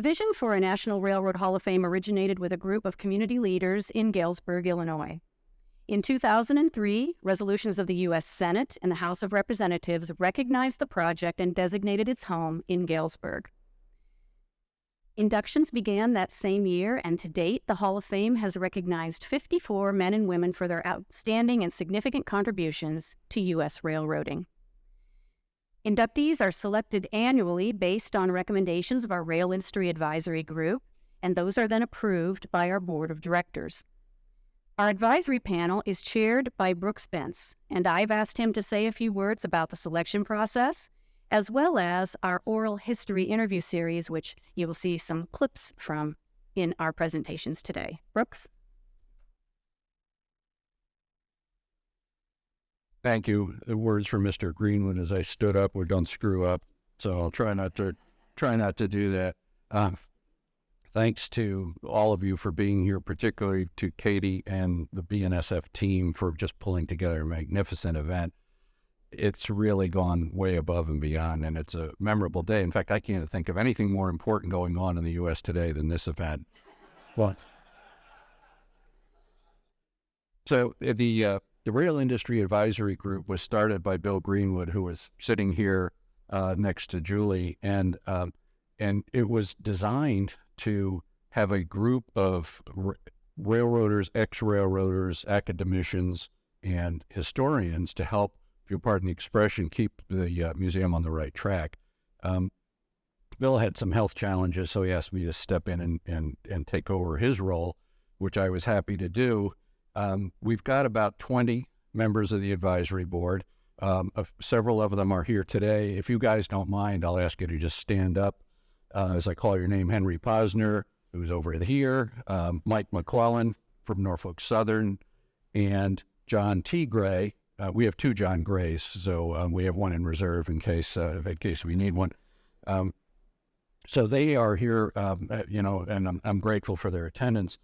The vision for a National Railroad Hall of Fame originated with a group of community leaders in Galesburg, Illinois. In 2003, resolutions of the U.S. Senate and the House of Representatives recognized the project and designated its home in Galesburg. Inductions began that same year, and to date, the Hall of Fame has recognized 54 men and women for their outstanding and significant contributions to U.S. railroading. Inductees are selected annually based on recommendations of our Rail Industry Advisory Group, and those are then approved by our Board of Directors. Our advisory panel is chaired by Brooks Bentz, and I've asked him to say a few words about the selection process, as well as our oral history interview series, which you will see some clips from in our presentations today. Brooks? Thank you. The words from Mr. Greenwood as I stood up were "don't screw up," so I'll try not to do that. Thanks to all of you for being here, particularly to Katie and the BNSF team for just pulling together a magnificent event. It's really gone way above and beyond, and it's a memorable day. In fact, I can't think of anything more important going on in the U.S. today than this event. Well, so the Rail Industry Advisory Group was started by Bill Greenwood, who was sitting here next to Julie, and it was designed to have a group of railroaders, ex-railroaders, academicians, and historians to help, if you'll pardon the expression, keep the museum on the right track. Bill had some health challenges, so he asked me to step in and take over his role, which I was happy to do. We've got about 20 members of the advisory board. Several of them are here today. If you guys don't mind, I'll ask you to just stand up as I call your name. Henry Posner, who's over here, Mike McClellan from Norfolk Southern, and John T. Gray. We have two John Grays, so we have one in reserve in case we need one. So they are here, and I'm grateful for their attendance.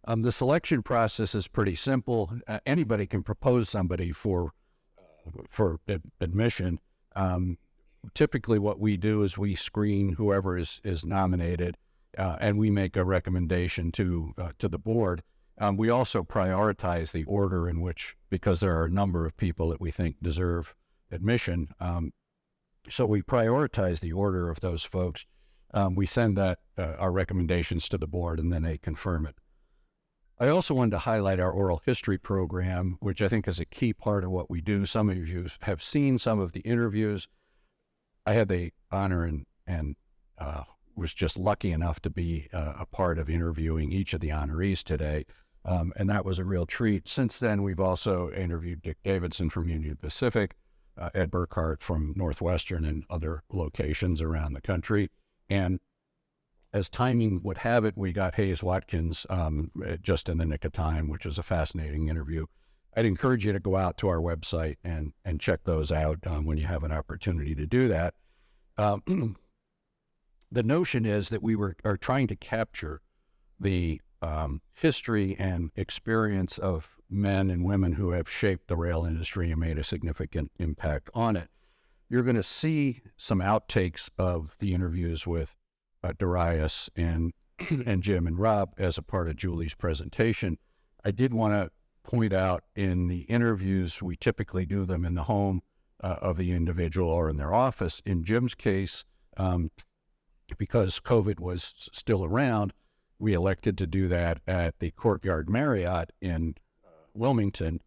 The selection process is pretty simple. Anybody can propose somebody for admission. Typically what we do is we screen whoever is nominated, and we make a recommendation to the board. We also prioritize the order in which, because there are a number of people that we think deserve admission. So we prioritize the order of those folks. We send our recommendations to the board, and then they confirm it. I also wanted to highlight our oral history program, which I think is a key part of what we do. Some of you have seen some of the interviews. I had the honor and was just lucky enough to be a part of interviewing each of the honorees today, and that was a real treat. Since then, we've also interviewed Dick Davidson from Union Pacific, Ed Burkhart from Northwestern and other locations around the country, and as timing would have it, we got Hayes Watkins just in the nick of time, which was a fascinating interview. I'd encourage you to go out to our website and check those out when you have an opportunity to do that. The notion is that we are trying to capture the history and experience of men and women who have shaped the rail industry and made a significant impact on it. You're going to see some outtakes of the interviews with Darius and Jim and Rob as a part of Julie's presentation. I did want to point out, in the interviews, we typically do them in the home of the individual or in their office. In Jim's case, because COVID was still around, we elected to do that at the Courtyard Marriott in Wilmington.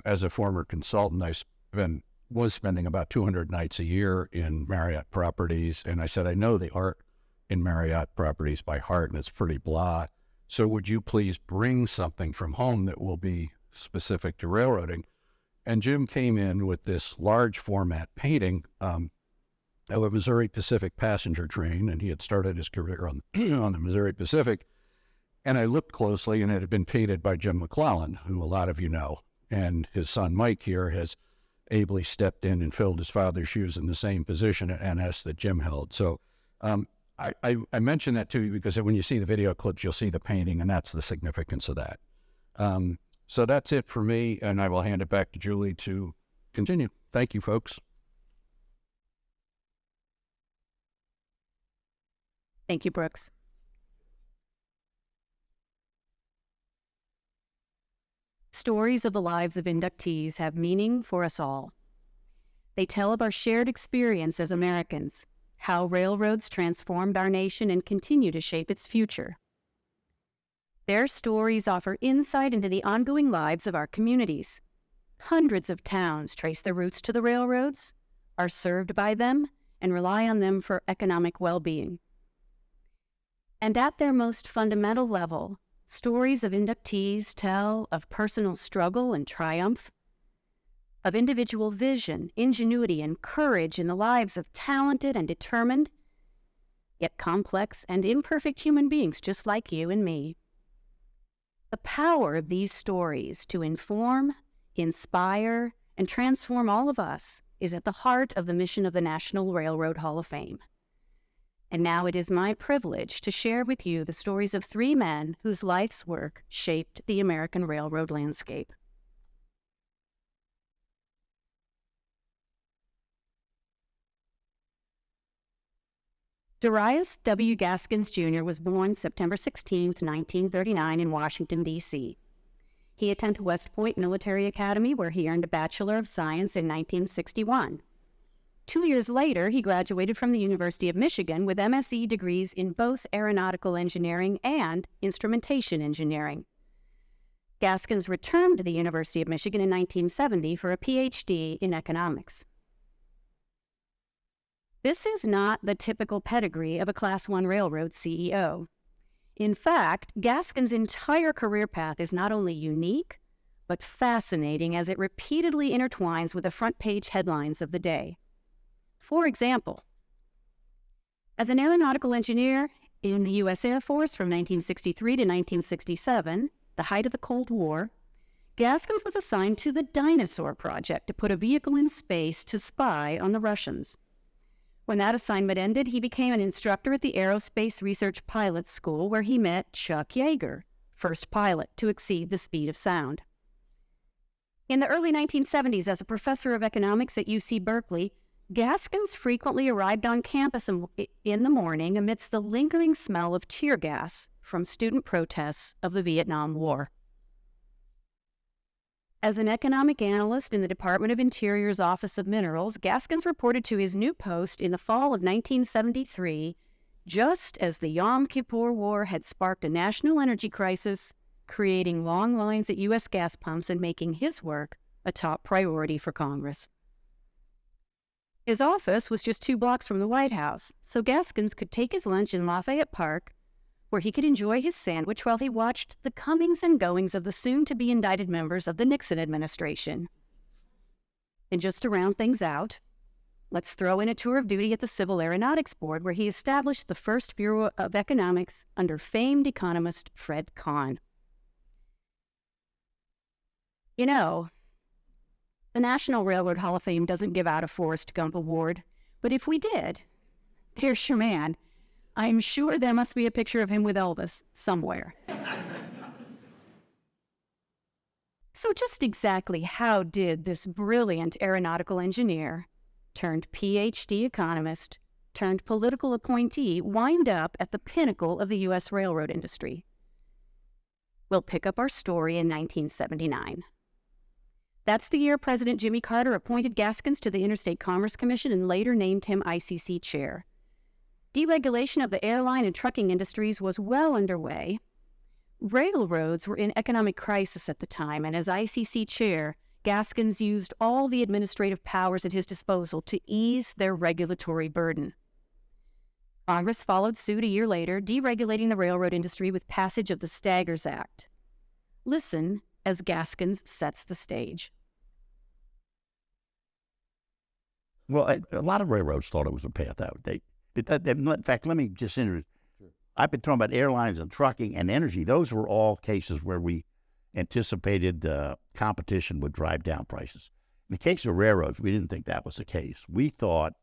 As a former consultant, I was spending about 200 nights a year in Marriott properties, and I said, I know the art in Marriott properties by heart, and it's pretty blah. So would you please bring something from home that will be specific to railroading? And Jim came in with this large format painting of a Missouri Pacific passenger train, and he had started his career on the Missouri Pacific. And I looked closely, and it had been painted by Jim McClellan, who a lot of you know. And his son Mike here has ably stepped in and filled his father's shoes in the same position at NS that Jim held. So I mention that to you because when you see the video clips, you'll see the painting, and that's the significance of that. So that's it for me, and I will hand it back to Julie to continue. Thank you, folks. Thank you, Brooks. Stories of the lives of inductees have meaning for us all. They tell of our shared experience as Americans, how railroads transformed our nation and continue to shape its future. Their stories offer insight into the ongoing lives of our communities. Hundreds of towns trace their roots to the railroads, are served by them, and rely on them for economic well-being. And at their most fundamental level, stories of inductees tell of personal struggle and triumph, of individual vision, ingenuity, and courage in the lives of talented and determined, yet complex and imperfect human beings just like you and me. The power of these stories to inform, inspire, and transform all of us is at the heart of the mission of the National Railroad Hall of Fame. And now it is my privilege to share with you the stories of three men whose life's work shaped the American railroad landscape. Darius W. Gaskins Jr. was born September 16, 1939 in Washington, D.C. He attended West Point Military Academy, where he earned a Bachelor of Science in 1961. 2 years later, he graduated from the University of Michigan with MSc degrees in both aeronautical engineering and instrumentation engineering. Gaskins returned to the University of Michigan in 1970 for a PhD in economics. This is not the typical pedigree of a Class I railroad CEO. In fact, Gaskins' entire career path is not only unique, but fascinating as it repeatedly intertwines with the front-page headlines of the day. For example, as an aeronautical engineer in the U.S. Air Force from 1963 to 1967, the height of the Cold War, Gaskins was assigned to the Dinosaur Project to put a vehicle in space to spy on the Russians. When that assignment ended, he became an instructor at the Aerospace Research Pilots School, where he met Chuck Yeager, first pilot to exceed the speed of sound. In the early 1970s, as a professor of economics at UC Berkeley, Gaskins frequently arrived on campus in the morning amidst the lingering smell of tear gas from student protests of the Vietnam War. As an economic analyst in the Department of Interior's Office of Minerals, Gaskins reported to his new post in the fall of 1973, just as the Yom Kippur War had sparked a national energy crisis, creating long lines at U.S. gas pumps and making his work a top priority for Congress. His office was just 2 blocks from the White House, so Gaskins could take his lunch in Lafayette Park, where he could enjoy his sandwich while he watched the comings and goings of the soon-to-be indicted members of the Nixon administration. And just to round things out, let's throw in a tour of duty at the Civil Aeronautics Board, where he established the first Bureau of Economics under famed economist Fred Kahn. You know, the National Railroad Hall of Fame doesn't give out a Forrest Gump Award, but if we did, there's your man. I'm sure there must be a picture of him with Elvis somewhere. So just exactly how did this brilliant aeronautical engineer, turned PhD economist, turned political appointee, wind up at the pinnacle of the U.S. railroad industry? We'll pick up our story in 1979. That's the year President Jimmy Carter appointed Gaskins to the Interstate Commerce Commission and later named him ICC chair. Deregulation of the airline and trucking industries was well underway. Railroads were in economic crisis at the time, and as ICC chair, Gaskins used all the administrative powers at his disposal to ease their regulatory burden. Congress followed suit a year later, deregulating the railroad industry with passage of the Staggers Act. Listen as Gaskins sets the stage. Well, a lot of railroads thought it was a path out. In fact, let me just introduce. I've been talking about airlines and trucking and energy. Those were all cases where we anticipated competition would drive down prices. In the case of railroads, we didn't think that was the case. We thought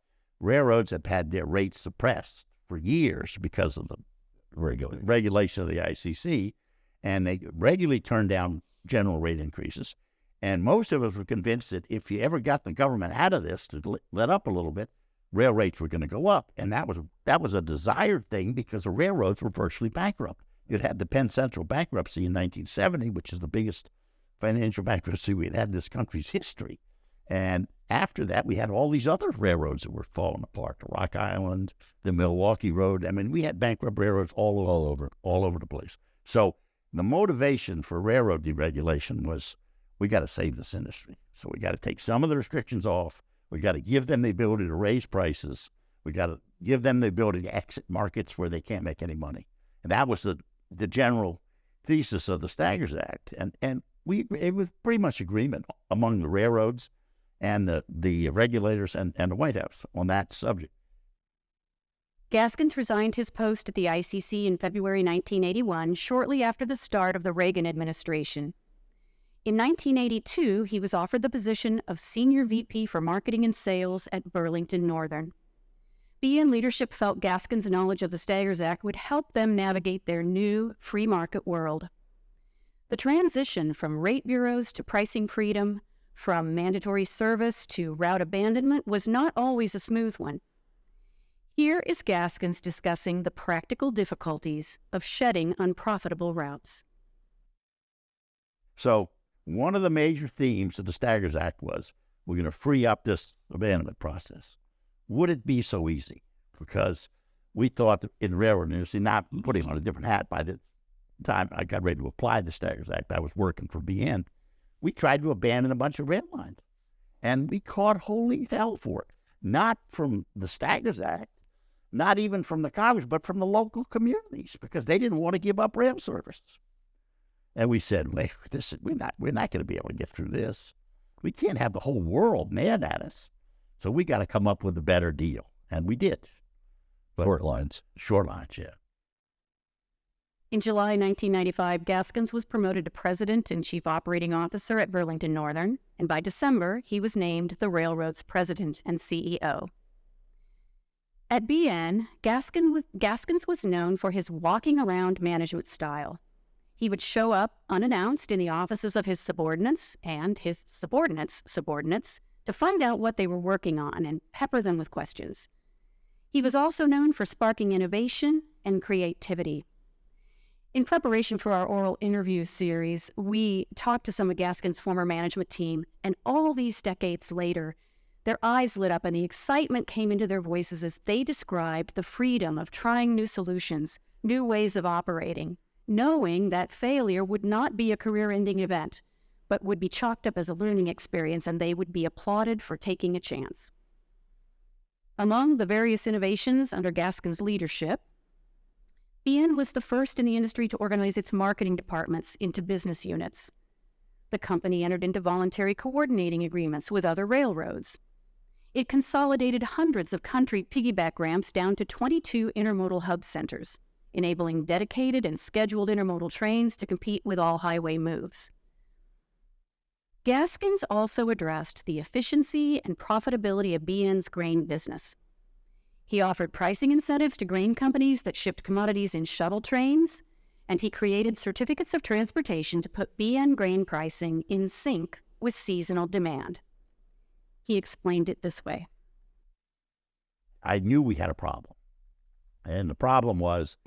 railroads have had their rates suppressed for years because of the regulation of the ICC, and they regularly turned down general rate increases. And most of us were convinced that if you ever got the government out of this to let up a little bit, rail rates were going to go up. And that was a desired thing because the railroads were virtually bankrupt. You'd had the Penn Central bankruptcy in 1970, which is the biggest financial bankruptcy we had had in this country's history. And after that, we had all these other railroads that were falling apart, the Rock Island, the Milwaukee Road. I mean, we had bankrupt railroads all over the place. So the motivation for railroad deregulation was, we got to save this industry. So we got to take some of the restrictions off. We got to give them the ability to raise prices. We got to give them the ability to exit markets where they can't make any money. And that was the general thesis of the Staggers Act. And it was pretty much agreement among the railroads and the regulators and the White House on that subject. Gaskins resigned his post at the ICC in February 1981, shortly after the start of the Reagan administration. In 1982, he was offered the position of Senior VP for Marketing and Sales at Burlington Northern. BN leadership felt Gaskins' knowledge of the Staggers Act would help them navigate their new free market world. The transition from rate bureaus to pricing freedom, from mandatory service to route abandonment, was not always a smooth one. Here is Gaskins discussing the practical difficulties of shedding unprofitable routes. So one of the major themes of the Staggers Act was, we're going to free up this abandonment process. Would it be so easy? Because we thought that in the railroad industry, not putting on a different hat by the time I got ready to apply the Staggers Act, I was working for BN. We tried to abandon a bunch of rail lines, and we caught holy hell for it. Not from the Staggers Act, not even from the Congress, but from the local communities, because they didn't want to give up rail service. And we said, wait, we're not going to be able to get through this. We can't have the whole world mad at us. So we got to come up with a better deal. And we did. But short lines, yeah. In July 1995, Gaskins was promoted to President and Chief Operating Officer at Burlington Northern, and by December, he was named the railroad's President and CEO. At BN, Gaskins was known for his walking around management style. He would show up unannounced in the offices of his subordinates and his subordinates' subordinates to find out what they were working on and pepper them with questions. He was also known for sparking innovation and creativity. In preparation for our oral interview series, we talked to some of Gaskins' former management team, and all these decades later, their eyes lit up and the excitement came into their voices as they described the freedom of trying new solutions, new ways of operating, knowing that failure would not be a career-ending event, but would be chalked up as a learning experience, and they would be applauded for taking a chance. Among the various innovations under Gaskins' leadership, BN was the first in the industry to organize its marketing departments into business units. The company entered into voluntary coordinating agreements with other railroads. It consolidated hundreds of country piggyback ramps down to 22 intermodal hub centers, enabling dedicated and scheduled intermodal trains to compete with all highway moves. Gaskins also addressed the efficiency and profitability of BN's grain business. He offered pricing incentives to grain companies that shipped commodities in shuttle trains, and he created certificates of transportation to put BN grain pricing in sync with seasonal demand. He explained it this way. I knew we had a problem. And the problem was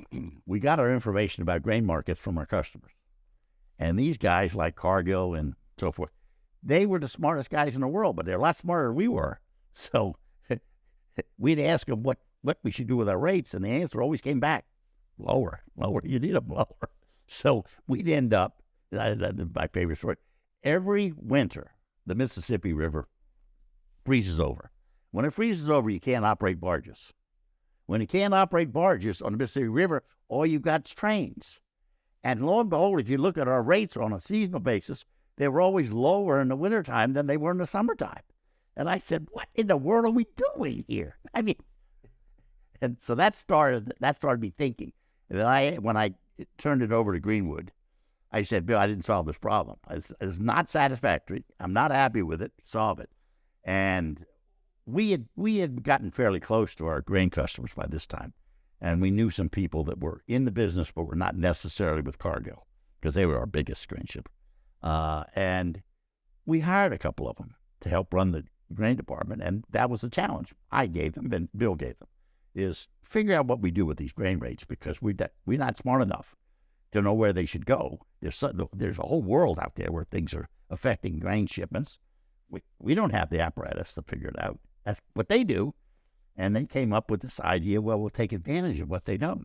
we got our information about grain markets from our customers. And these guys like Cargill and so forth, they were the smartest guys in the world, but they're a lot smarter than we were. So we'd ask them what we should do with our rates, and the answer always came back, lower. You need them lower. So we'd end up, that's my favorite story, every winter, the Mississippi River freezes over. When it freezes over, you can't operate barges. When you can't operate barges on the Mississippi River, all you've got is trains. And lo and behold, if you look at our rates on a seasonal basis, they were always lower in the wintertime than they were in the summertime. And I said, what in the world are we doing here? I mean, and so that started me thinking. And then when I turned it over to Greenwood, I said, Bill, I didn't solve this problem. It's not satisfactory. I'm not happy with it. Solve it. And we had gotten fairly close to our grain customers by this time. And we knew some people that were in the business, but were not necessarily with Cargill, because they were our biggest grain shipper. And we hired a couple of them to help run grain department, and that was the challenge I gave them and Bill gave them, is figure out what we do with these grain rates, because we're not smart enough to know where they should go. There's a whole world out there where things are affecting grain shipments. We don't have the apparatus to figure it out. That's what they do. And they came up with this idea, well, we'll take advantage of what they know.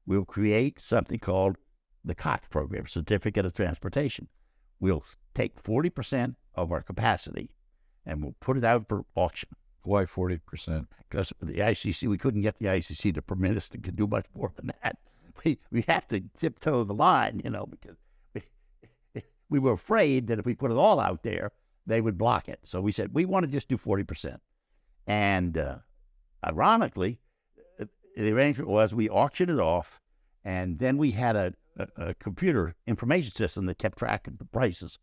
We'll create something called the COTS program, Certificate of Transportation. We'll take 40% of our capacity and we'll put it out for auction. Why 40%? Because the ICC, we couldn't get the ICC to permit us to do much more than that. We have to tiptoe the line, because we were afraid that if we put it all out there, they would block it. So we said, we want to just do 40%. And ironically, the arrangement was we auctioned it off, and then we had a computer information system that kept track of the prices.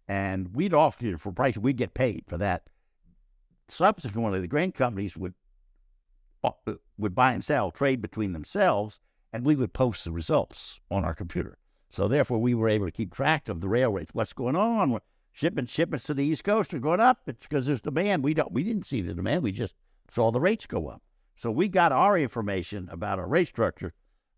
And we'd auction it for price, we'd get paid for that. Subsequently, the grain companies would buy and sell, trade between themselves, and we would post the results on our computer. So therefore, we were able to keep track of the rail rates. What's going on? Shipments to the East Coast are going up. It's because there's demand. We didn't see the demand. We just saw the rates go up. So we got our information about our rate structure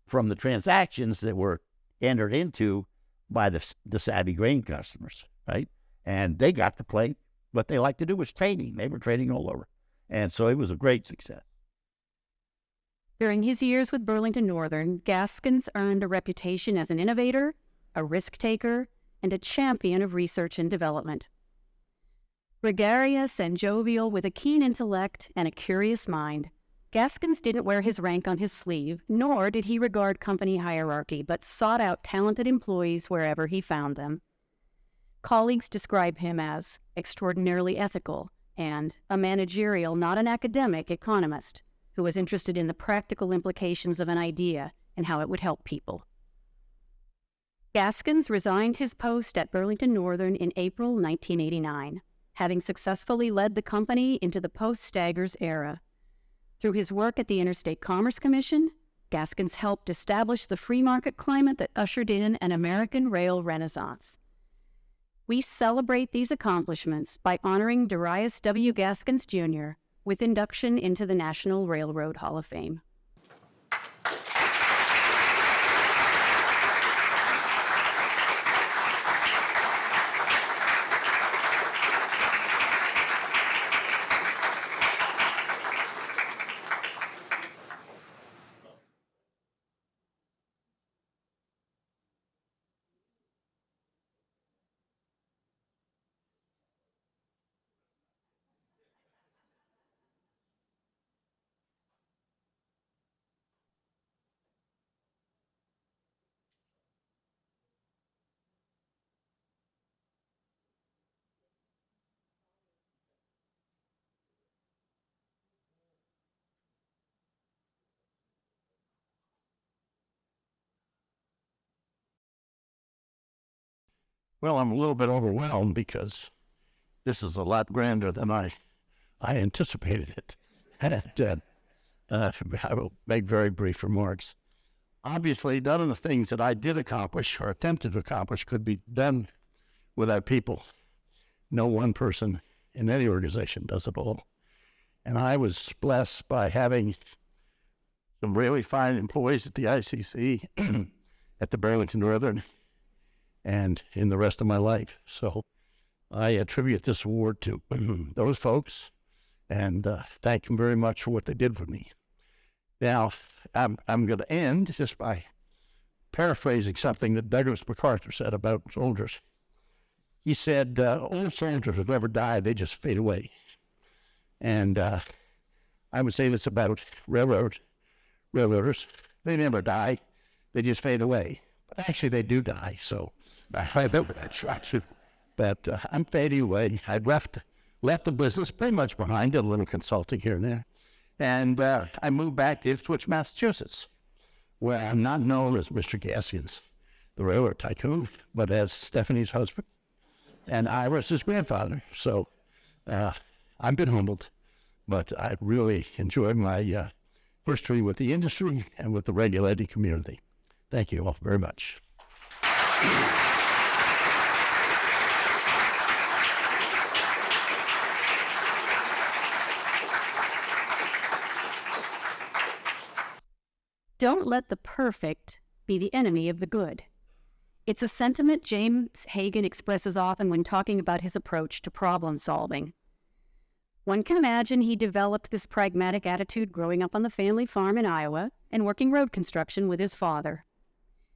from the transactions that were entered into by the savvy grain customers, right? And they got to play. What they like to do was trading. They were trading all over. And so it was a great success. During his years with Burlington Northern, Gaskins earned a reputation as an innovator, a risk-taker, and a champion of research and development. Gregarious and jovial with a keen intellect and a curious mind, Gaskins didn't wear his rank on his sleeve, nor did he regard company hierarchy, but sought out talented employees wherever he found them. Colleagues describe him as extraordinarily ethical and a managerial, not an academic, economist who was interested in the practical implications of an idea and how it would help people. Gaskins resigned his post at Burlington Northern in April 1989, having successfully led the company into the post-Staggers era. Through his work at the Interstate Commerce Commission, Gaskins helped establish the free market climate that ushered in an American rail renaissance. We celebrate these accomplishments by honoring Darius W. Gaskins Jr. with induction into the National Railroad Hall of Fame. Well, I'm a little bit overwhelmed because this is a lot grander than I anticipated it. And I will make very brief remarks. Obviously, none of the things that I did accomplish or attempted to accomplish could be done without people. No one person in any organization does it all. And I was blessed by having some really fine employees at the ICC, at the Burlington Northern, and in the rest of my life. So I attribute this award to those folks, and thank them very much for what they did for me. Now, I'm going to end just by paraphrasing something that Douglas MacArthur said about soldiers. He said, all soldiers who never die, they just fade away. And I would say this about railroaders. They never die, they just fade away. But actually, they do die, so I bet that's right. But I'm fading away. I left the business pretty much behind, did a little consulting here and there. And I moved back to Ipswich, Massachusetts, where I'm not known as Mr. Gaskins, the railroad tycoon, but as Stephanie's husband and Iris's grandfather. So I've been humbled, but I really enjoyed my history with the industry and with the regulating community. Thank you all very much. Don't let the perfect be the enemy of the good. It's a sentiment James Hagen expresses often when talking about his approach to problem solving. One can imagine he developed this pragmatic attitude growing up on the family farm in Iowa and working road construction with his father.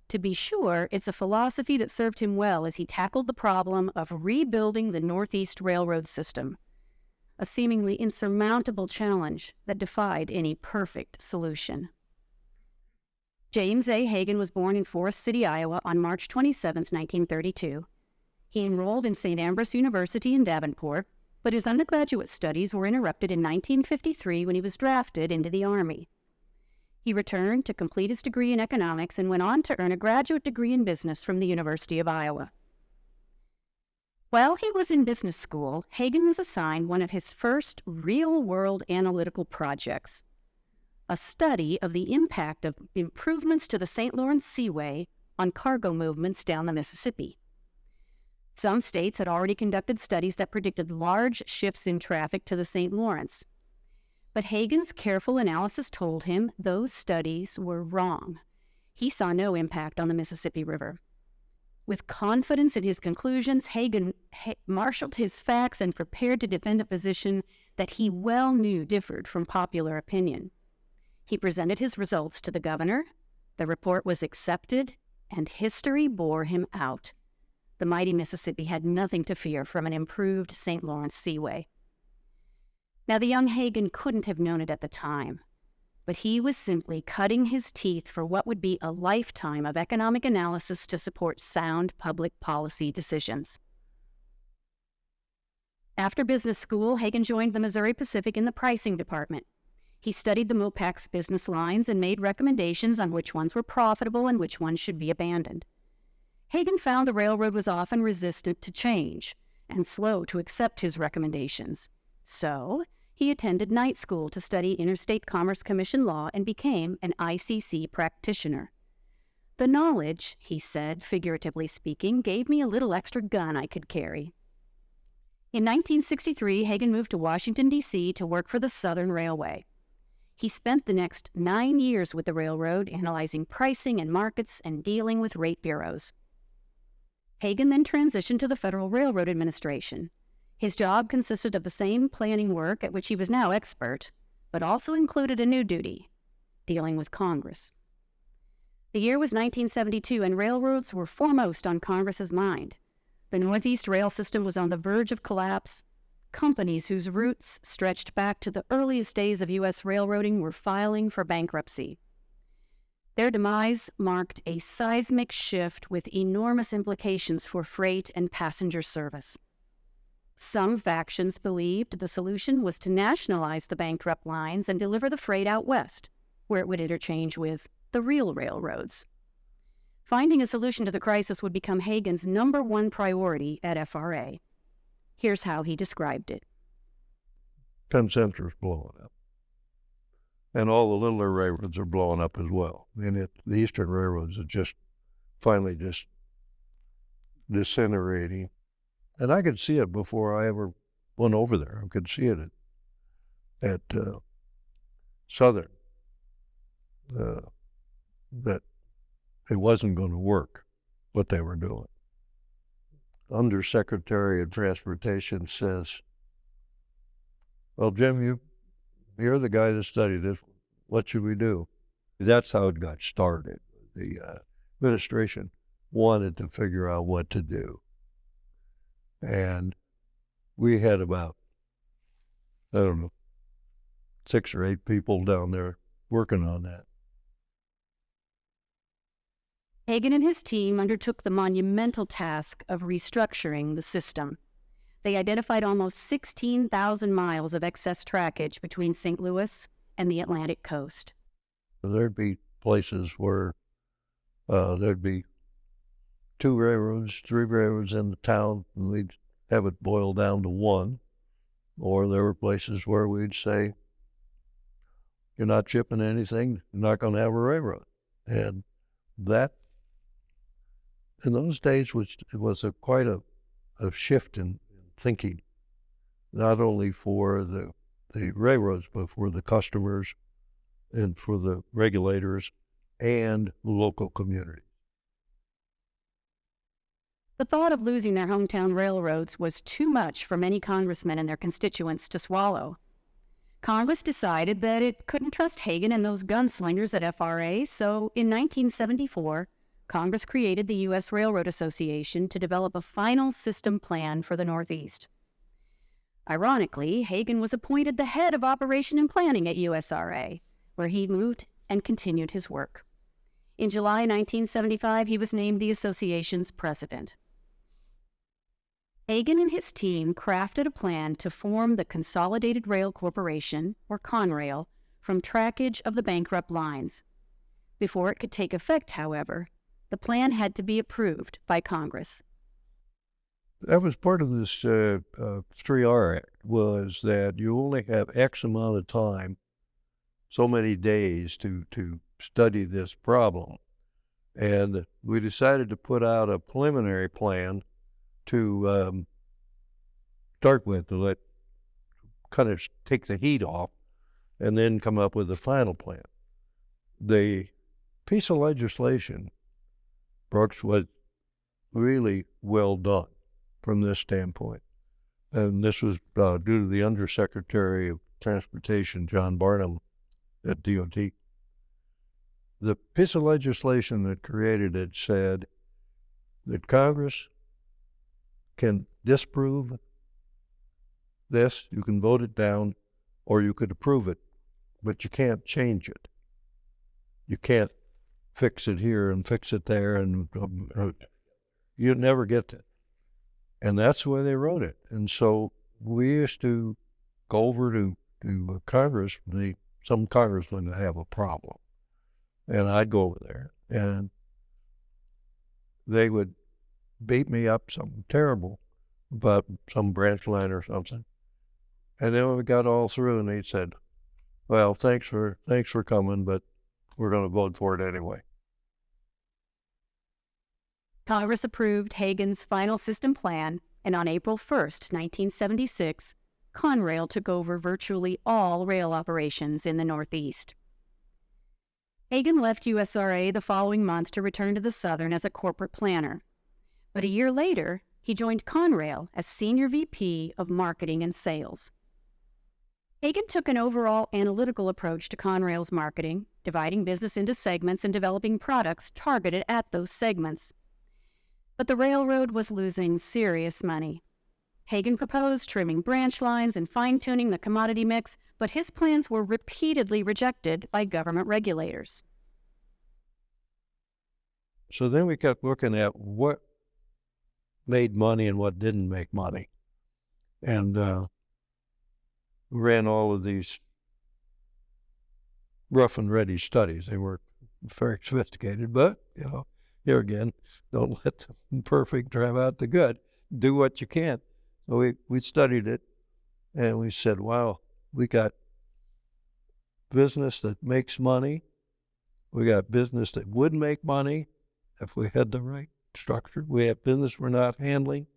To be sure, it's a philosophy that served him well as he tackled the problem of rebuilding the Northeast Railroad system, a seemingly insurmountable challenge that defied any perfect solution. James A. Hagen was born in Forest City, Iowa on March 27, 1932. He enrolled in St. Ambrose University in Davenport, but his undergraduate studies were interrupted in 1953 when he was drafted into the Army. He returned to complete his degree in economics and went on to earn a graduate degree in business from the University of Iowa. While he was in business school, Hagen was assigned one of his first real-world analytical projects, a study of the impact of improvements to the St. Lawrence Seaway on cargo movements down the Mississippi. Some states had already conducted studies that predicted large shifts in traffic to the St. Lawrence. But Hagen's careful analysis told him those studies were wrong. He saw no impact on the Mississippi River. With confidence in his conclusions, Hagen marshaled his facts and prepared to defend a position that he well knew differed from popular opinion. He presented his results to the governor. The report was accepted, and history bore him out. The mighty Mississippi had nothing to fear from an improved St. Lawrence Seaway. Now, the young Hagen couldn't have known it at the time, but he was simply cutting his teeth for what would be a lifetime of economic analysis to support sound public policy decisions. After business school, Hagen joined the Missouri Pacific in the pricing department. He studied the MOPAC's business lines and made recommendations on which ones were profitable and which ones should be abandoned. Hagen found the railroad was often resistant to change and slow to accept his recommendations. So, he attended night school to study Interstate Commerce Commission law and became an ICC practitioner. The knowledge, he said, figuratively speaking, gave me a little extra gun I could carry. In 1963, Hagen moved to Washington, D.C. to work for the Southern Railway. He spent the next 9 years with the railroad, analyzing pricing and markets and dealing with rate bureaus. Hagen then transitioned to the Federal Railroad Administration. His job consisted of the same planning work at which he was now expert, but also included a new duty, dealing with Congress. The year was 1972, and railroads were foremost on Congress's mind. The Northeast rail system was on the verge of collapse. Companies whose roots stretched back to the earliest days of U.S. railroading were filing for bankruptcy. Their demise marked a seismic shift with enormous implications for freight and passenger service. Some factions believed the solution was to nationalize the bankrupt lines and deliver the freight out west, where it would interchange with the real railroads. Finding a solution to the crisis would become Hagen's #1 priority at FRA. Here's how he described it. Penn Center's blowing up. And all the littler railroads are blowing up as well. And the eastern railroads are just finally just disintegrating. And I could see it before I ever went over there. I could see it at Southern, that it wasn't going to work, what they were doing. Undersecretary of Transportation says, well, Jim, you're the guy that studied this. What should we do? That's how it got started. The administration wanted to figure out what to do. And we had about, 6 or 8 people down there working on that. Hagen and his team undertook the monumental task of restructuring the system. They identified almost 16,000 miles of excess trackage between St. Louis and the Atlantic coast. There'd be places where there'd be 2 railroads, 3 railroads in the town, and we'd have it boiled down to 1. Or there were places where we'd say, you're not shipping anything, you're not going to have a railroad. And that, in those days, was quite a shift in thinking, not only for the railroads, but for the customers and for the regulators and local communities. The thought of losing their hometown railroads was too much for many congressmen and their constituents to swallow. Congress decided that it couldn't trust Hagen and those gunslingers at FRA, so in 1974, Congress created the U.S. Railroad Association to develop a final system plan for the Northeast. Ironically, Hagen was appointed the head of operation and planning at USRA, where he moved and continued his work. In July 1975, he was named the association's president. Hagen and his team crafted a plan to form the Consolidated Rail Corporation, or Conrail, from trackage of the bankrupt lines. Before it could take effect, however, the plan had to be approved by Congress. That was part of this 3R Act, was that you only have X amount of time, so many days to study this problem. And we decided to put out a preliminary plan to start with, to let kind of take the heat off, and then come up with the final plan. The piece of legislation, Brooks, was really well done from this standpoint. And this was due to the Undersecretary of Transportation, John Barnum, at DOT. The piece of legislation that created it said that Congress can disprove this, you can vote it down, or you could approve it, but you can't change it. You can't fix it here and fix it there, and you'd never get to it. And that's the way they wrote it. And so we used to go over to Congress. Some congressmen have a problem. And I'd go over there, and they would beat me up something terrible about some branch line or something. And then we got all through, and they said, well, thanks for coming, but we're going to vote for it anyway. Congress approved Hagen's final system plan, and on April 1st, 1976, Conrail took over virtually all rail operations in the Northeast. Hagen left USRA the following month to return to the Southern as a corporate planner. But a year later, he joined Conrail as Senior VP of Marketing and Sales. Hagen took an overall analytical approach to Conrail's marketing, dividing business into segments and developing products targeted at those segments. But the railroad was losing serious money. Hagen proposed trimming branch lines and fine-tuning the commodity mix, but his plans were repeatedly rejected by government regulators. So then we kept looking at what made money and what didn't make money. And we ran all of these rough and ready studies. They weren't very sophisticated, but, here again, don't let the perfect drive out the good. Do what you can. So we studied it, and we said, wow, we got business that makes money. We got business that would make money if we had the right structure. We have business we're not handling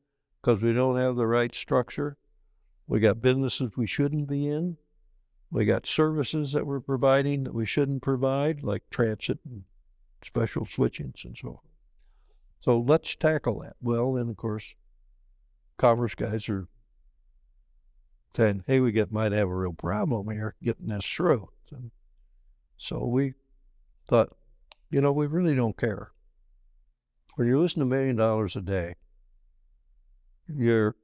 because we don't have the right structure. We got businesses we shouldn't be in. We got services that we're providing that we shouldn't provide, like transit and special switchings and so on. So let's tackle that. Well, then, of course, commerce guys are saying, hey, we might have a real problem here getting this through. So we thought, we really don't care. When you're losing $1 million a day, your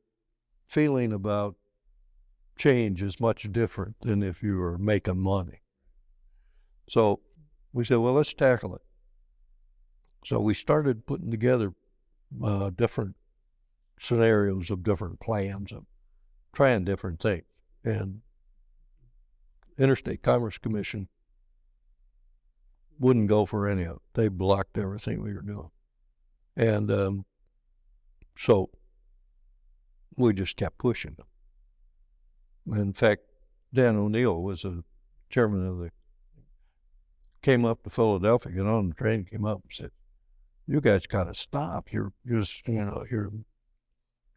feeling about change is much different than if you were making money. So we said, well, let's tackle it. So we started putting together different scenarios of different plans of trying different things. And Interstate Commerce Commission wouldn't go for any of it. They blocked everything we were doing. And so we just kept pushing them. In fact, Dan O'Neill was a chairman of came up to Philadelphia, got on the train, came up and said, you guys got to stop. You're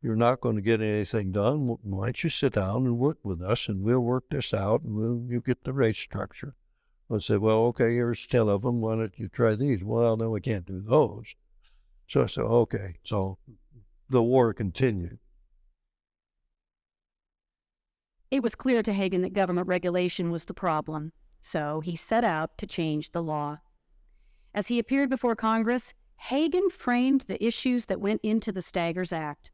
not going to get anything done. Why don't you sit down and work with us, and we'll work this out, and you get the rate structure. I said, well, okay, here's 10 of them. Why don't you try these? Well, no, we can't do those. So I said, okay. So the war continued. It was clear to Hagen that government regulation was the problem, so he set out to change the law. As he appeared before Congress, Hagen framed the issues that went into the Staggers Act.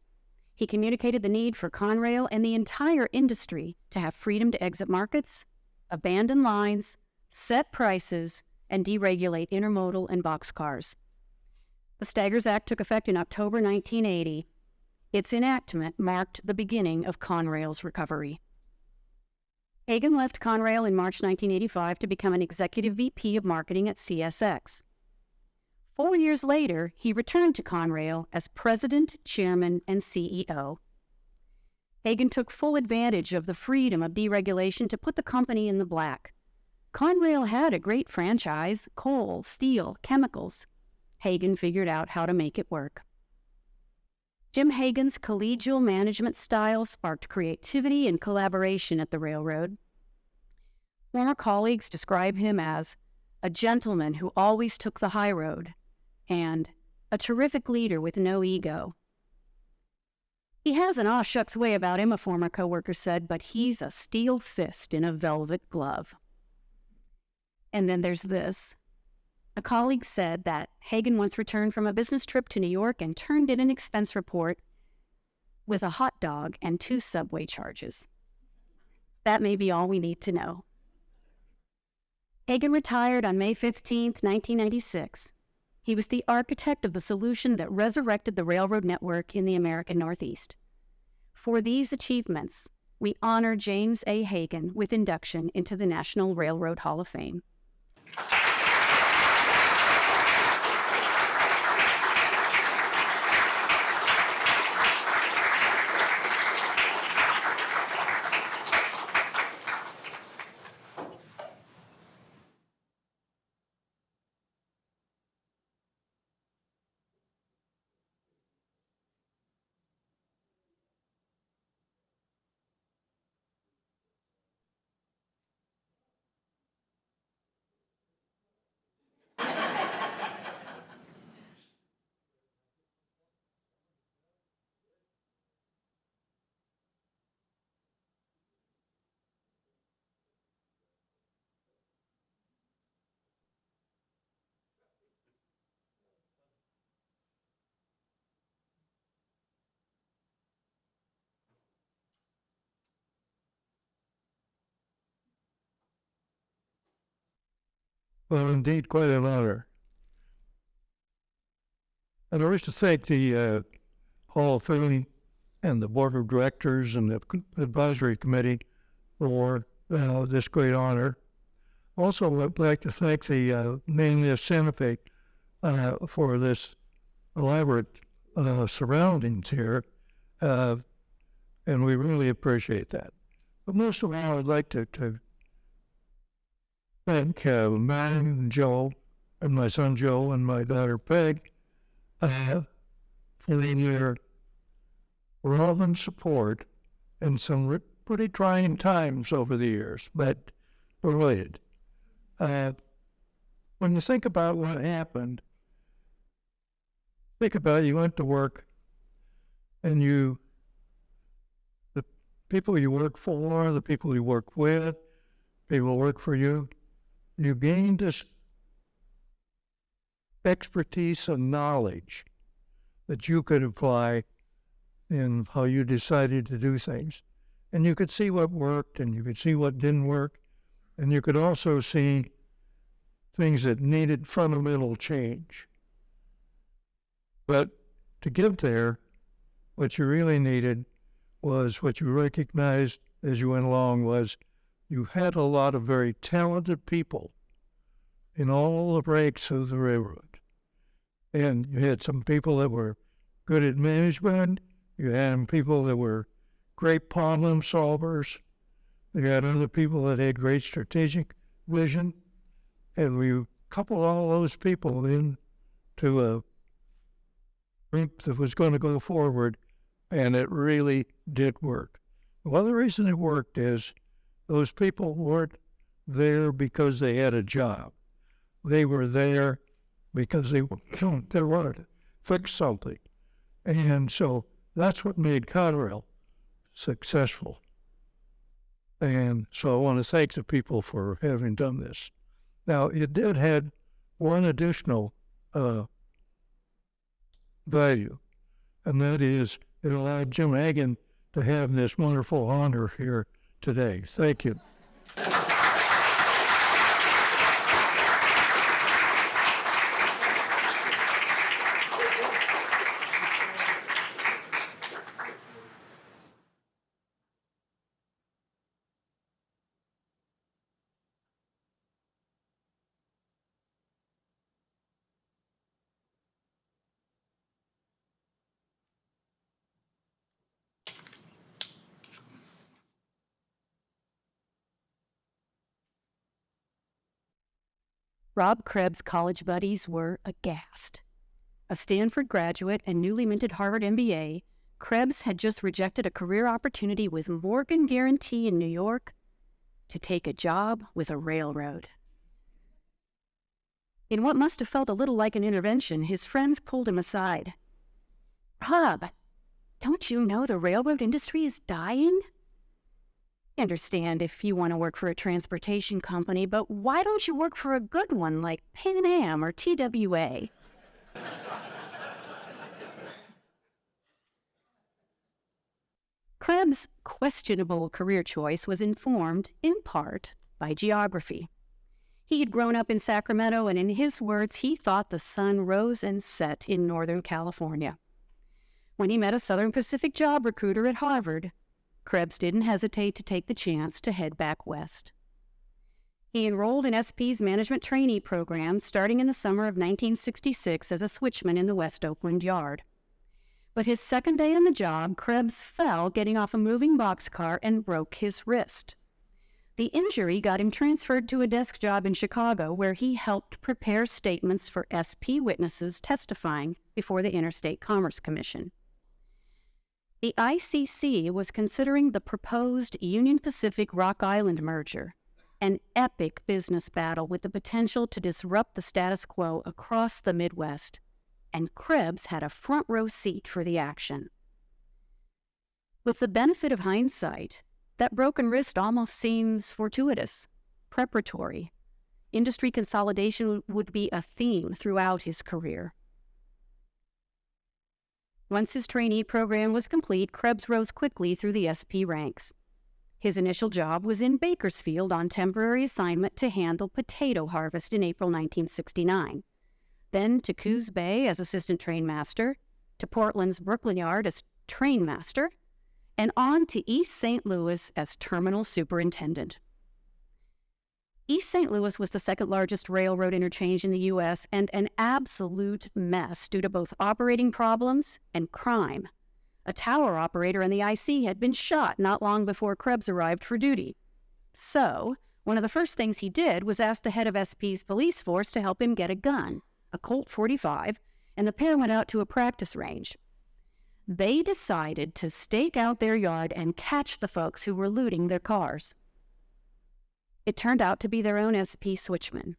He communicated the need for Conrail and the entire industry to have freedom to exit markets, abandon lines, set prices, and deregulate intermodal and boxcars. The Staggers Act took effect in October 1980. Its enactment marked the beginning of Conrail's recovery. Hagen left Conrail in March 1985 to become an executive VP of marketing at CSX. 4 years later, he returned to Conrail as president, chairman, and CEO. Hagen took full advantage of the freedom of deregulation to put the company in the black. Conrail had a great franchise: coal, steel, chemicals. Hagen figured out how to make it work. Jim Hagen's collegial management style sparked creativity and collaboration at the railroad. Former colleagues describe him as a gentleman who always took the high road and a terrific leader with no ego. He has an aw shucks way about him, a former coworker said, but he's a steel fist in a velvet glove. And then there's this. A colleague said that Hagen once returned from a business trip to New York and turned in an expense report with a hot dog and 2 subway charges. That may be all we need to know. Hagen retired on May 15, 1996. He was the architect of the solution that resurrected the railroad network in the American Northeast. For these achievements, we honor James A. Hagen with induction into the National Railroad Hall of Fame. Well, indeed, quite an honor. And I wish to thank the Hall of Fame and the Board of Directors and the Advisory Committee for this great honor. Also, I'd like to thank the mainly Santa Fe for this elaborate surroundings here, and we really appreciate that. But most of all, I'd like to thank Matt and Joe, and my son Joe, and my daughter Peg, for their relevant support in some pretty trying times over the years, but related. When you think about what happened, think about you went to work and the people you work for, the people you work with, people who work for you, you gained this expertise and knowledge that you could apply in how you decided to do things. And you could see what worked and you could see what didn't work. And you could also see things that needed fundamental change. But to get there, what you really needed was what you recognized as you went along was you had a lot of very talented people in all the ranks of the railroad. And you had some people that were good at management. You had people that were great problem solvers. You had other people that had great strategic vision. And we coupled all those people into a group that was going to go forward, and it really did work. Well, the reason it worked is those people weren't there because they had a job. They were there because they wanted to fix something. And so that's what made Conrail successful. And so I want to thank the people for having done this. Now, it did have one additional value, and that is it allowed Jim Hagen to have this wonderful honor here today. Thank you. Rob Krebs' college buddies were aghast. A Stanford graduate and newly minted Harvard MBA, Krebs had just rejected a career opportunity with Morgan Guarantee in New York to take a job with a railroad. In what must have felt a little like an intervention, his friends pulled him aside. "Rob, don't you know the railroad industry is dying? I understand if you want to work for a transportation company, but why don't you work for a good one like Pan Am or TWA?" Krebs' questionable career choice was informed, in part, by geography. He had grown up in Sacramento, and in his words, he thought the sun rose and set in Northern California. When he met a Southern Pacific job recruiter at Harvard, Krebs didn't hesitate to take the chance to head back west. He enrolled in SP's management trainee program starting in the summer of 1966 as a switchman in the West Oakland yard. But his second day on the job, Krebs fell getting off a moving boxcar and broke his wrist. The injury got him transferred to a desk job in Chicago, where he helped prepare statements for SP witnesses testifying before the Interstate Commerce Commission. The ICC was considering the proposed Union Pacific-Rock Island merger, an epic business battle with the potential to disrupt the status quo across the Midwest, and Krebs had a front-row seat for the action. With the benefit of hindsight, that broken wrist almost seems fortuitous, preparatory. Industry consolidation would be a theme throughout his career. Once his trainee program was complete, Krebs rose quickly through the SP ranks. His initial job was in Bakersfield on temporary assignment to handle potato harvest in April 1969. Then to Coos Bay as assistant trainmaster, to Portland's Brooklyn Yard as trainmaster, and on to East St. Louis as terminal superintendent. East St. Louis was the second largest railroad interchange in the U.S. and an absolute mess due to both operating problems and crime. A tower operator in the IC had been shot not long before Krebs arrived for duty. So, one of the first things he did was ask the head of SP's police force to help him get a gun, a Colt .45, and the pair went out to a practice range. They decided to stake out their yard and catch the folks who were looting their cars. It turned out to be their own SP switchman.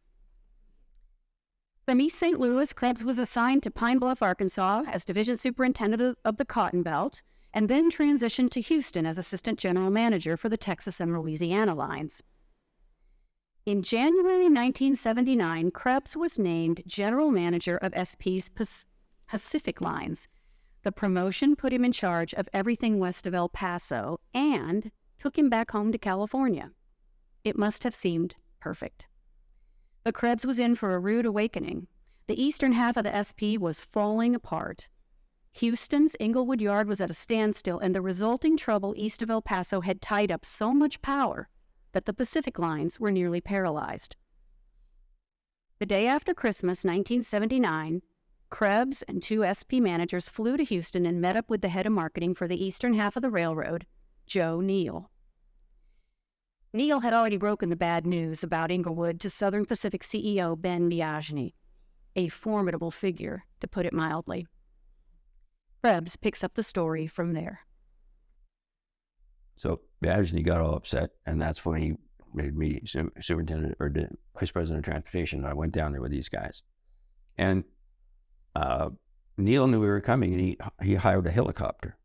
From East St. Louis, Krebs was assigned to Pine Bluff, Arkansas as division superintendent of the Cotton Belt, and then transitioned to Houston as assistant general manager for the Texas and Louisiana lines. In January 1979, Krebs was named general manager of SP's Pacific lines. The promotion put him in charge of everything west of El Paso and took him back home to California. It must have seemed perfect. But Krebs was in for a rude awakening. The eastern half of the SP was falling apart. Houston's Inglewood Yard was at a standstill, and the resulting trouble east of El Paso had tied up so much power that the Pacific lines were nearly paralyzed. The day after Christmas, 1979, Krebs and two SP managers flew to Houston and met up with the head of marketing for the eastern half of the railroad, Joe Neal. Neal had already broken the bad news about Inglewood to Southern Pacific CEO Ben Biagini, a formidable figure, to put it mildly. Krebs picks up the story from there. So Biagini got all upset, and that's when he made me superintendent or the vice president of transportation. And I went down there with these guys. And Neil knew we were coming, and he hired a helicopter.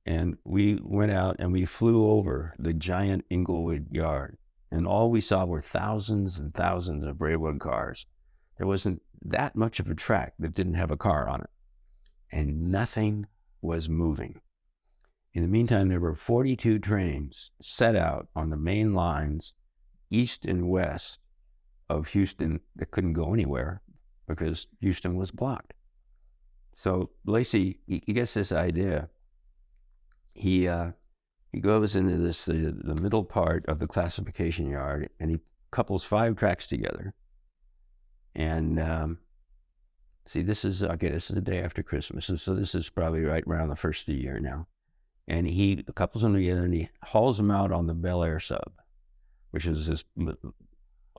And we went out and we flew over the giant Inglewood yard. And all we saw were thousands and thousands of railroad cars. There wasn't that much of a track that didn't have a car on it. And nothing was moving. In the meantime, there were 42 trains set out on the main lines, east and west of Houston, that couldn't go anywhere because Houston was blocked. So Lacey, he gets this idea. He goes into the middle part of the classification yard, and he couples 5 tracks together. And see, this is the day after Christmas, so this is probably right around the first of the year now. And he couples them together, and he hauls them out on the Bel Air sub, which is this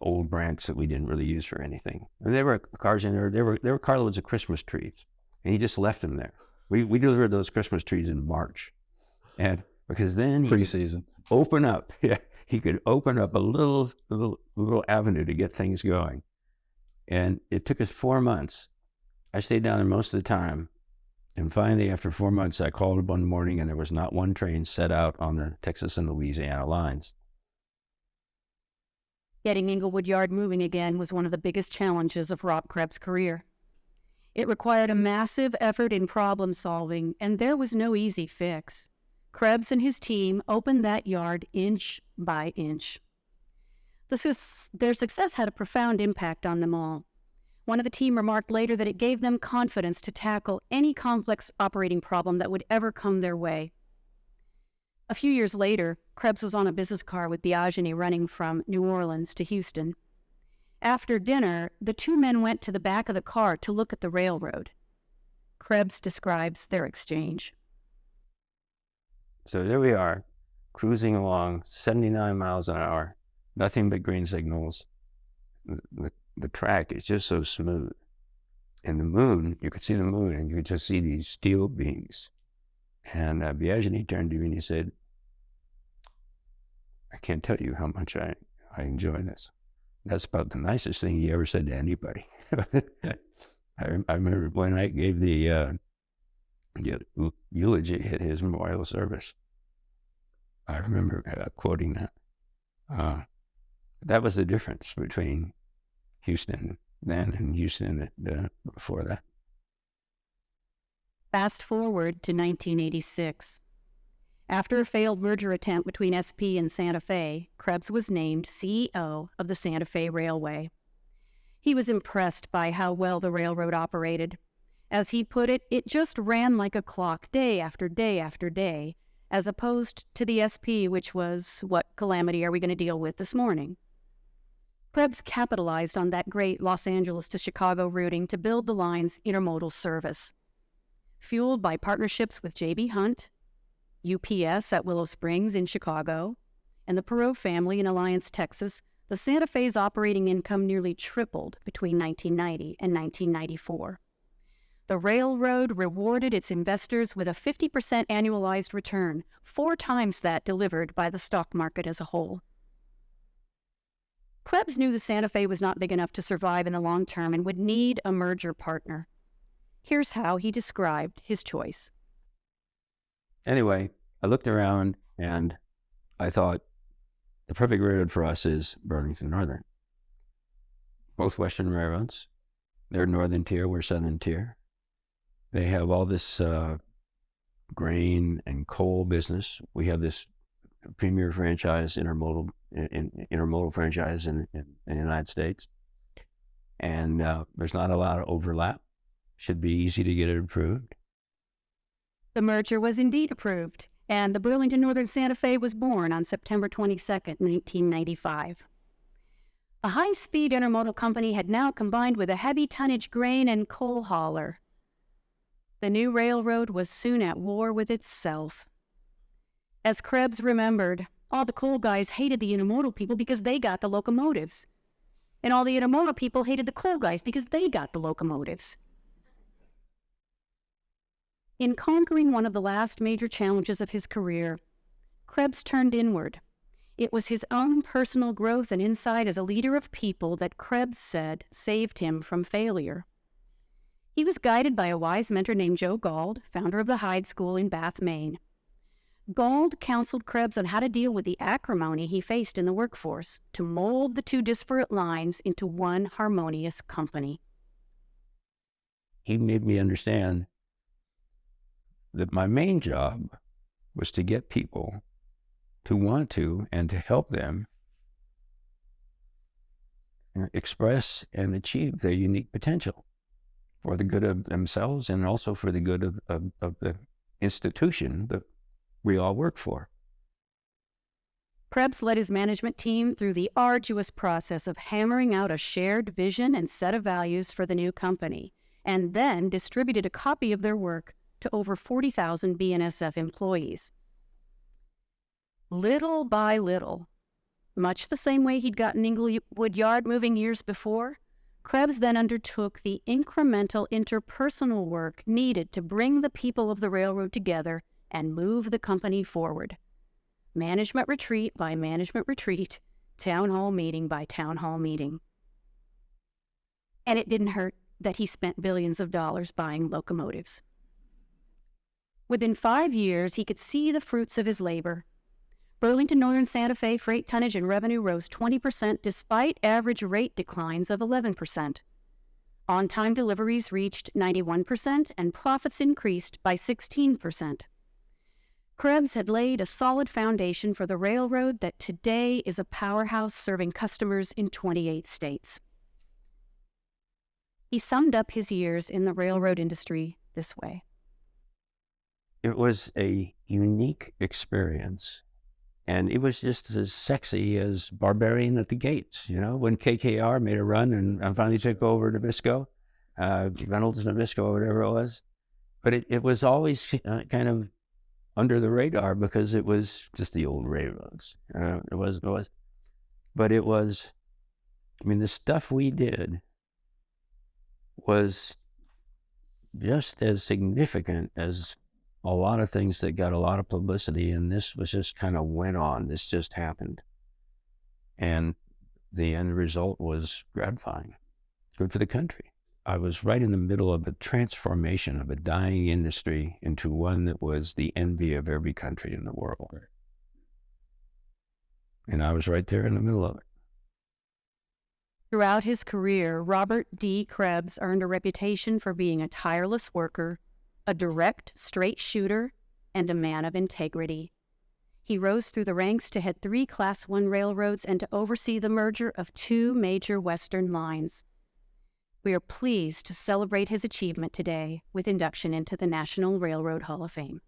old branch that we didn't really use for anything. And there were cars in there. There were carloads of Christmas trees, and he just left them there. We delivered those Christmas trees in March, and because then he Pre-season. open up. Yeah, he could open up a little avenue to get things going. And it took us 4 months. I stayed down there most of the time. And finally, after 4 months, I called one morning, and there was not one train set out on the Texas and Louisiana lines. Getting Inglewood Yard moving again was one of the biggest challenges of Rob Krebs' career. It required a massive effort in problem solving, and there was no easy fix. Krebs and his team opened that yard inch by inch. Their success had a profound impact on them all. One of the team remarked later that it gave them confidence to tackle any complex operating problem that would ever come their way. A few years later, Krebs was on a business car with Biagini running from New Orleans to Houston. After dinner, the 2 men went to the back of the car to look at the railroad. Krebs describes their exchange. So there we are, cruising along 79 miles an hour, nothing but green signals. The track is just so smooth. And the moon, you could see the moon, and you could just see these steel beams. And Biagini turned to me and he said, "I can't tell you how much I enjoy this." That's about the nicest thing he ever said to anybody. I remember when I gave the eulogy at his memorial service. I remember quoting that. That was the difference between Houston then and Houston before that. Fast forward to 1986. After a failed merger attempt between SP and Santa Fe, Krebs was named CEO of the Santa Fe Railway. He was impressed by how well the railroad operated. As he put it, it just ran like a clock day after day after day, as opposed to the SP, which was, what calamity are we going to deal with this morning? Krebs capitalized on that great Los Angeles to Chicago routing to build the line's intermodal service. Fueled by partnerships with J.B. Hunt, UPS at Willow Springs in Chicago, and the Perot family in Alliance, Texas, the Santa Fe's operating income nearly tripled between 1990 and 1994. The railroad rewarded its investors with a 50% annualized return, 4 times that delivered by the stock market as a whole. Krebs knew the Santa Fe was not big enough to survive in the long term and would need a merger partner. Here's how he described his choice. Anyway, I looked around and I thought the perfect railroad for us is Burlington Northern. Both Western railroads. They're Northern Tier, we're Southern Tier. They have all this grain and coal business. We have this premier franchise, intermodal franchise in the United States. And there's not a lot of overlap. Should be easy to get it approved. The merger was indeed approved, and the Burlington Northern Santa Fe was born on September 22, 1995. A high-speed intermodal company had now combined with a heavy-tonnage grain and coal hauler. The new railroad was soon at war with itself. As Krebs remembered, all the coal guys hated the intermodal people because they got the locomotives. And all the intermodal people hated the coal guys because they got the locomotives. In conquering one of the last major challenges of his career, Krebs turned inward. It was his own personal growth and insight as a leader of people that Krebs said saved him from failure. He was guided by a wise mentor named Joe Gauld, founder of the Hyde School in Bath, Maine. Gauld counseled Krebs on how to deal with the acrimony he faced in the workforce to mold the two disparate lines into one harmonious company. He made me understand that my main job was to get people to want to and to help them express and achieve their unique potential for the good of themselves and also for the good of the institution that we all work for. Krebs led his management team through the arduous process of hammering out a shared vision and set of values for the new company, and then distributed a copy of their work to over 40,000 BNSF employees. Little by little, much the same way he'd gotten Inglewood Yard moving years before, Krebs then undertook the incremental interpersonal work needed to bring the people of the railroad together and move the company forward. Management retreat by management retreat, town hall meeting by town hall meeting. And it didn't hurt that he spent billions of dollars buying locomotives. Within 5 years, he could see the fruits of his labor. Burlington Northern Santa Fe freight tonnage and revenue rose 20% despite average rate declines of 11%. On-time deliveries reached 91% and profits increased by 16%. Krebs had laid a solid foundation for the railroad that today is a powerhouse serving customers in 28 states. He summed up his years in the railroad industry this way. It was a unique experience. And it was just as sexy as Barbarian at the Gates, you know, when KKR made a run and finally took over Nabisco, Reynolds Nabisco, whatever it was. But it was always kind of under the radar because it was just the old railroads. It was. But it was, I mean, the stuff we did was just as significant as a lot of things that got a lot of publicity, and this was just kind of went on. This just happened. And the end result was gratifying. Good for the country. I was right in the middle of a transformation of a dying industry into one that was the envy of every country in the world. And I was right there in the middle of it. Throughout his career, Robert D. Krebs earned a reputation for being a tireless worker, a direct, straight shooter, and a man of integrity. He rose through the ranks to head 3 Class I railroads and to oversee the merger of 2 major Western lines. We are pleased to celebrate his achievement today with induction into the National Railroad Hall of Fame.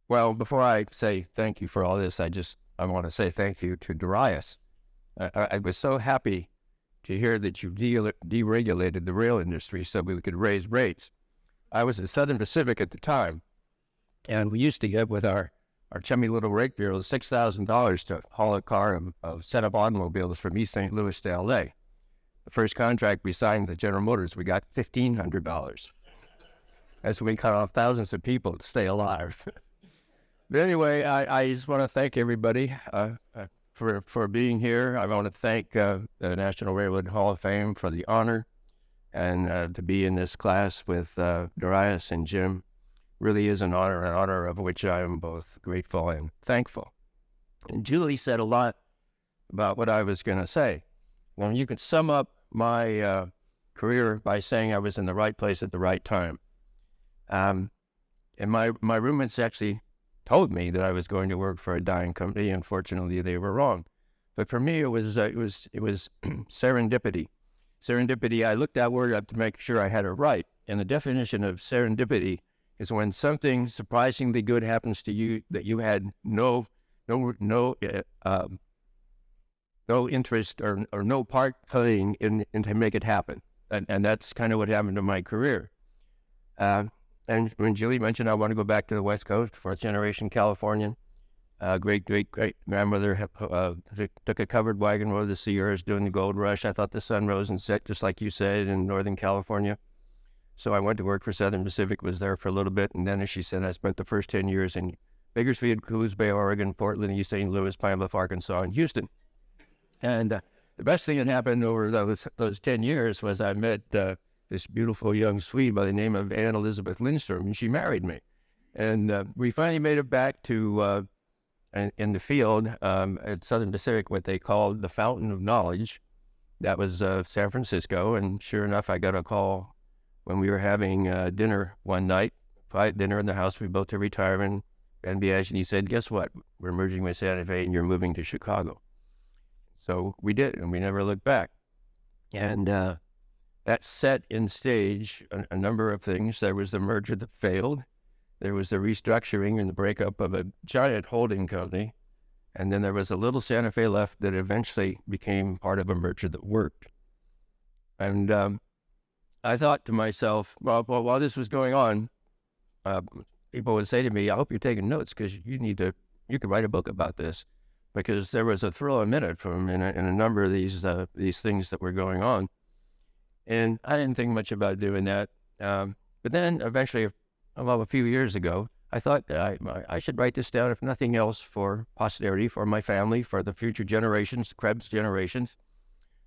Well, before I say thank you for all this, I want to say thank you to Darius. I was so happy to hear that you deregulated the rail industry so we could raise rates. I was at Southern Pacific at the time, and we used to get with our chummy little rate bureaus $6,000 to haul a car of set of automobiles from East St. Louis to L.A. The first contract we signed with General Motors, we got $1,500. That's when we cut off thousands of people to stay alive. But anyway, I just want to thank everybody for being here. I want to thank the National Railroad Hall of Fame for the honor and to be in this class with Darius and Jim. Really is an honor of which I am both grateful and thankful. And Julie said a lot about what I was going to say. Well, you could sum up my career by saying I was in the right place at the right time. And my roommates actually told me that I was going to work for a dying company. Unfortunately, they were wrong. But for me, it was serendipity. Serendipity. I looked that word up to make sure I had it right. And the definition of serendipity is when something surprisingly good happens to you that you had no interest or no part playing in to make it happen. And that's kind of what happened to my career. And when Julie mentioned I want to go back to the West Coast, fourth generation Californian, great grandmother took a covered wagon, rode the Sierras during the gold rush. I thought the sun rose and set, just like you said, in Northern California. So I went to work for Southern Pacific, was there for a little bit, and then, as she said, I spent the first 10 years in Bakersfield, Coos Bay, Oregon, Portland, East St. Louis, Pine Bluff, Arkansas, and Houston. And the best thing that happened over those 10 years was I met this beautiful young Swede by the name of Anne Elizabeth Lindstrom, and she married me. And we finally made it back to, in the field at Southern Pacific, what they called the Fountain of Knowledge. That was San Francisco, and sure enough, I got a call when we were having dinner one night, quiet dinner in the house we built to retirement. Ben Biage, and he said, guess what? We're merging with Santa Fe, and you're moving to Chicago. So we did, and we never looked back. And that set in stage a number of things. There was the merger that failed. There was the restructuring and the breakup of a giant holding company. And then there was a little Santa Fe left that eventually became part of a merger that worked. And I thought to myself, well, while this was going on, people would say to me, I hope you're taking notes because you could write a book about this, because there was a thrill a minute from in a number of these things that were going on. And I didn't think much about doing that. But then eventually, a few years ago, I thought that I should write this down, if nothing else, for posterity, for my family, for the future generations, the Krebs generations.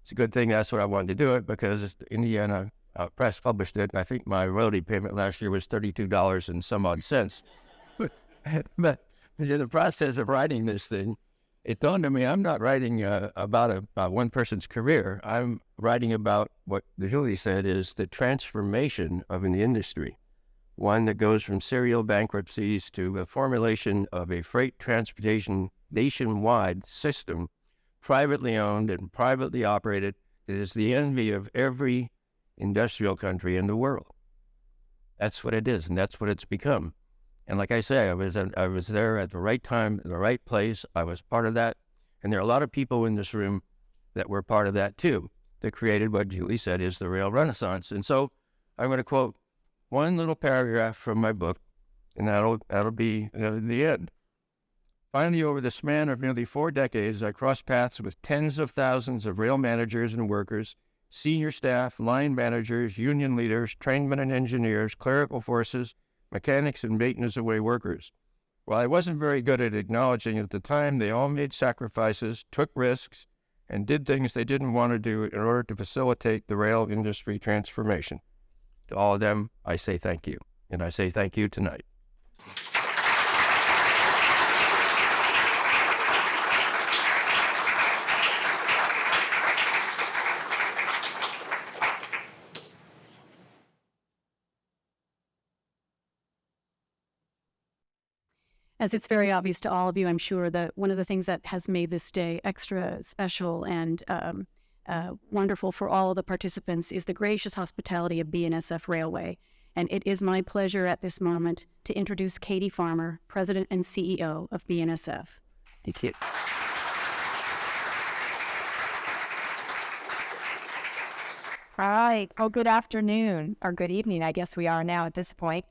It's a good thing that's what I wanted to do it, because Indiana Press published it. I think my royalty payment last year was $32 and some odd cents. But in the process of writing this thing, it dawned on me I'm not writing about one person's career. I'm writing about what Julie said is the transformation of an industry, one that goes from serial bankruptcies to a formulation of a freight transportation nationwide system, privately owned and privately operated, that is the envy of every industrial country in the world. That's what it is, and that's what it's become. And like I say, I was there at the right time, in the right place. I was part of that. And there are a lot of people in this room that were part of that too, that created what Julie said is the rail renaissance. And so I'm going to quote one little paragraph from my book, and that'll be the end. Finally, over the span of nearly 4 decades, I crossed paths with tens of thousands of rail managers and workers, senior staff, line managers, union leaders, trainmen and engineers, clerical forces, mechanics, and maintenance-away workers. While I wasn't very good at acknowledging at the time, they all made sacrifices, took risks, and did things they didn't want to do in order to facilitate the rail industry transformation. To all of them, I say thank you, and I say thank you tonight. As it's very obvious to all of you, I'm sure that one of the things that has made this day extra special and wonderful for all of the participants is the gracious hospitality of BNSF Railway. And it is my pleasure at this moment to introduce Katie Farmer, President and CEO of BNSF. Thank you. All right. Oh, good afternoon, or good evening, I guess we are now at this point.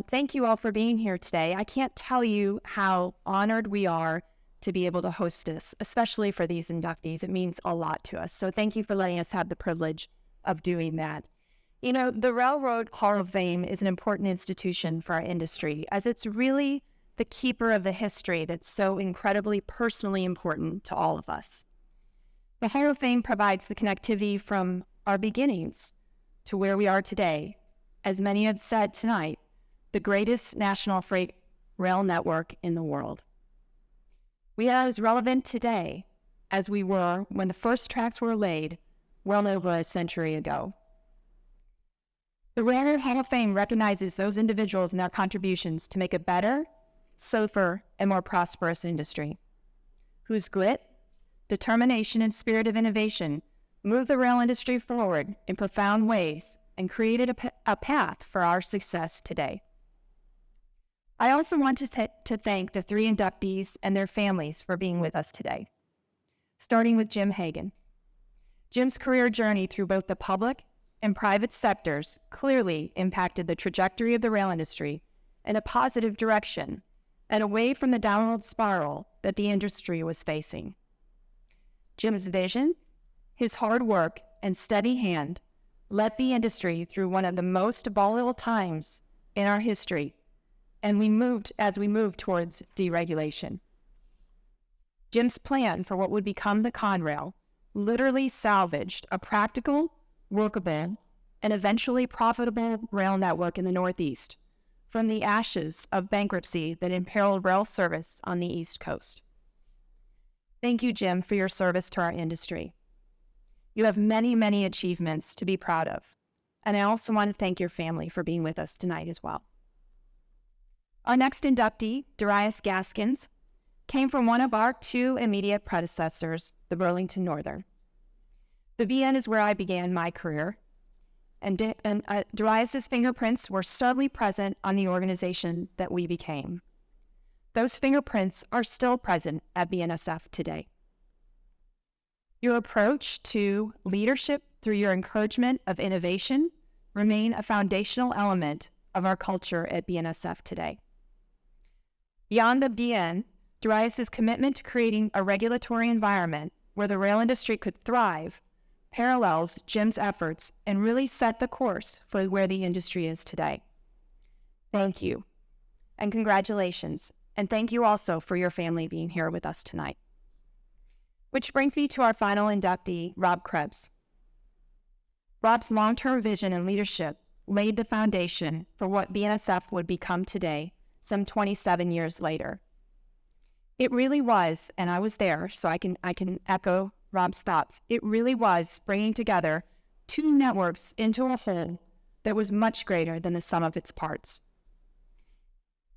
Thank you all for being here today. I can't tell you how honored we are to be able to host this, especially for these inductees. It means a lot to us. So thank you for letting us have the privilege of doing that. You know, the Railroad Hall of Fame is an important institution for our industry, as it's really the keeper of the history that's so incredibly personally important to all of us. The Hall of Fame provides the connectivity from our beginnings to where we are today. As many have said tonight, the greatest national freight rail network in the world. We are as relevant today as we were when the first tracks were laid well over a century ago. The Railroad Hall of Fame recognizes those individuals and their contributions to make a better, safer, and more prosperous industry, whose grit, determination, and spirit of innovation moved the rail industry forward in profound ways and created a path for our success today. I also want to thank the 3 inductees and their families for being with us today, starting with Jim Hagen. Jim's career journey through both the public and private sectors clearly impacted the trajectory of the rail industry in a positive direction and away from the downward spiral that the industry was facing. Jim's vision, his hard work, and steady hand led the industry through one of the most volatile times in our history, and we moved towards deregulation. Jim's plan for what would become the Conrail literally salvaged a practical, workable, and eventually profitable rail network in the Northeast from the ashes of bankruptcy that imperiled rail service on the East Coast. Thank you, Jim, for your service to our industry. You have many, many achievements to be proud of, and I also want to thank your family for being with us tonight as well. Our next inductee, Darius Gaskins, came from one of our 2 immediate predecessors, the Burlington Northern. The BN is where I began my career, and Darius's fingerprints were subtly present on the organization that we became. Those fingerprints are still present at BNSF today. Your approach to leadership through your encouragement of innovation remain a foundational element of our culture at BNSF today. Beyond the BN, Darius's commitment to creating a regulatory environment where the rail industry could thrive parallels Jim's efforts and really set the course for where the industry is today. Thank you, and congratulations, and thank you also for your family being here with us tonight. Which brings me to our final inductee, Rob Krebs. Rob's long-term vision and leadership laid the foundation for what BNSF would become today, some 27 years later. It really was, and I was there, so I can echo Rob's thoughts. It really was bringing together 2 networks into a whole that was much greater than the sum of its parts.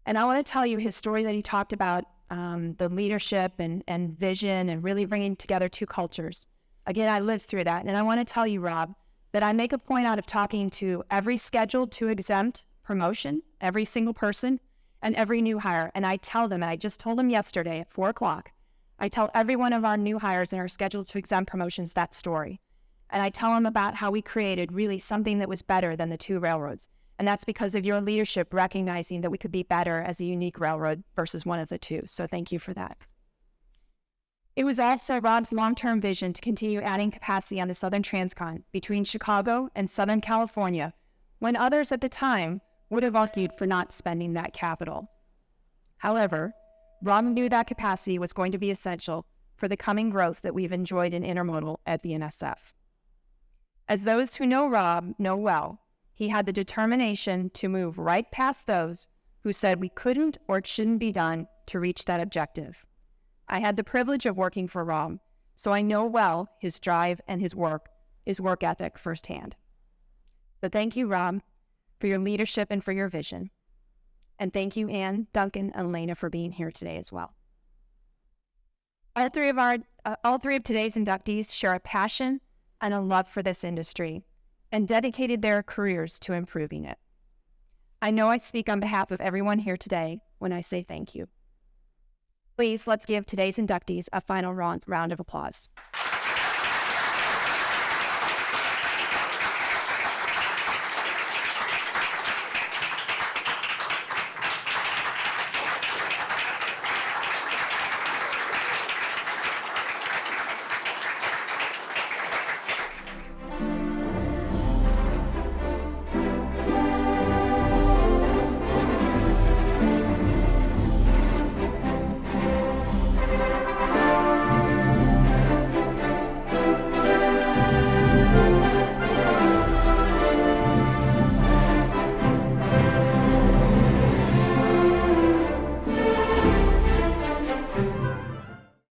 And I want to tell you his story that he talked about, the leadership and vision and really bringing together 2 cultures. Again, I lived through that. And I want to tell you, Rob, that I make a point out of talking to every scheduled to exempt promotion, every single person, and every new hire. And I tell them, and I just told them yesterday at 4 o'clock, I tell every one of our new hires and our scheduled to exempt promotions that story. And I tell them about how we created really something that was better than the 2 railroads. And that's because of your leadership recognizing that we could be better as a unique railroad versus one of the 2. So thank you for that. It was also Rob's long-term vision to continue adding capacity on the Southern Transcon between Chicago and Southern California, when others at the time would have argued for not spending that capital. However, Rob knew that capacity was going to be essential for the coming growth that we've enjoyed in intermodal at BNSF. As those who know Rob know well, he had the determination to move right past those who said we couldn't or it shouldn't be done to reach that objective. I had the privilege of working for Rob, so I know well his drive and his work ethic firsthand. So thank you, Rob, for your leadership and for your vision. And thank you, Ann, Duncan, and Lena for being here today as well. All three of today's inductees share a passion and a love for this industry and dedicated their careers to improving it. I know I speak on behalf of everyone here today when I say thank you. Please, let's give today's inductees a final round of applause.